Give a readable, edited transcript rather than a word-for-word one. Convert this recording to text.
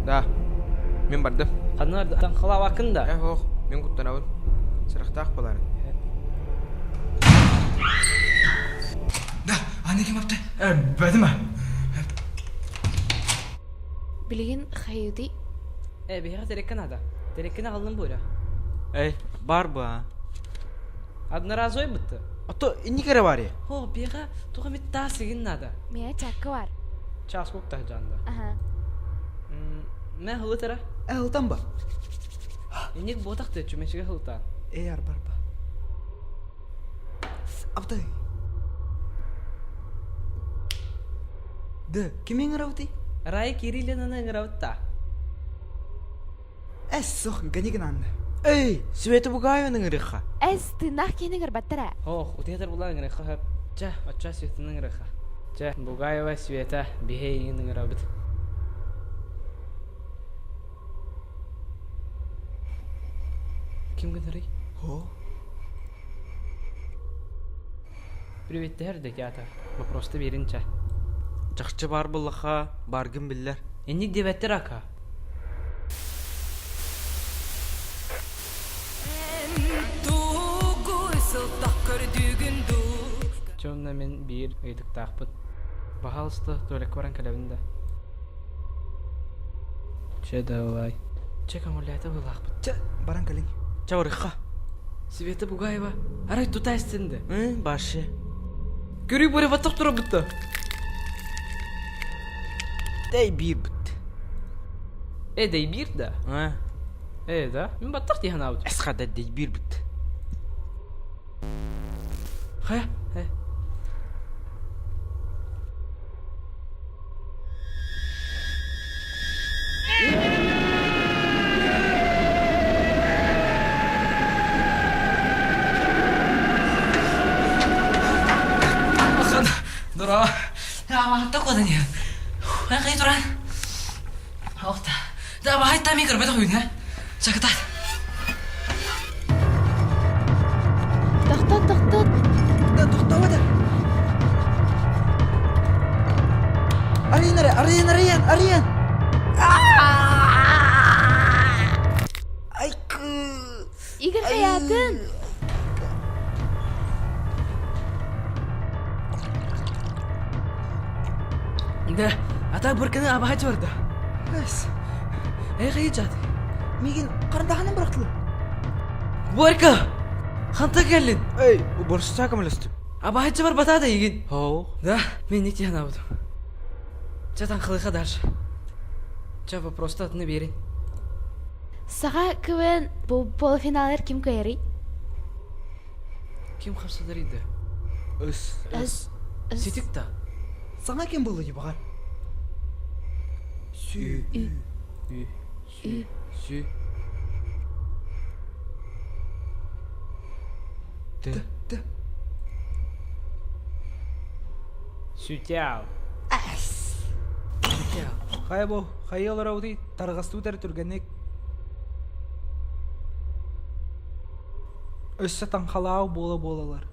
Да, мен бардым. Қанардан қала вакында. Оқ, мен құттанауын. Сырақтақ боларын. Да, аны кем апты? Бәдіма. Билигин хайуди. Бейға тереккен ада. Тереккен ағылын бұйра. Бар ба? Адына разой бұтты. Ато, не кері бар е? О, бейға туға метта сегін ада. Мия чакка бар. Час көкті жанды. Аха. Мен хылы тара. Ұлтан ба? Енек ботақты чүмешіге хылтан. Бар ба. Апты. Да, кемен ұрауды? Рай Кириллинаны ыңырауытта. Соқ, гәнеген анды. Света Бугаеваның ырыха. Эс тынақ кенің ырбаттара. О, утетер бұла ыңырыққа хөп. Жа, отча Светаның ыңырыққа. Жа, Бугаева Света бихейін ыңырауыт. Ким гынырый? Привет, дәрді кята. Вопросты берінча. Жақшы бар бұлыға, баргын білдер. Енник дебеттер ака. Чомна мен бир ыйдык тақпыт. Бахалысты төлек баран кәлебінде. Че давай. Че камырлайты бұлақпыт. Баран кәлің. Чавырыға. Света Бугаева. Арай тута істенді. Башы. Көрі бөрі баттық тұра бұтты. Дәй бір бұт. Дей бир да. Да. Мен баттық дейін ауды. Әсқада дәй бір бұт. Хая. Дұра. Аматта қодан е. Қай тұран? Оқта. Да, бағайта мен кірбеді қойын, ә? Шақытат. Тоқтат. Да, тоқтау еді. Ариян. Айқы. Игір хаятын. Да, ата бір күні абағайты барды. Қай жады? Меген қарындағанын бірақтылы. Борька! Қанта кәлін? Борсы сақым үлісті. Абағайты бар батады еген. Да, мен нектен ауды. Жатан қылыға даршы. Жа вопросты атыны берін. Саға көвен бұл полуфиналер кім көйері? Кем қарсыдар еді? Өз. Сетік та. Саңа кем болды де бағар? Сü. Да. Sütяу. Хай бұл, хай олар ауды, тарғасты өтер түргенек. Өссі таңқалау болалар.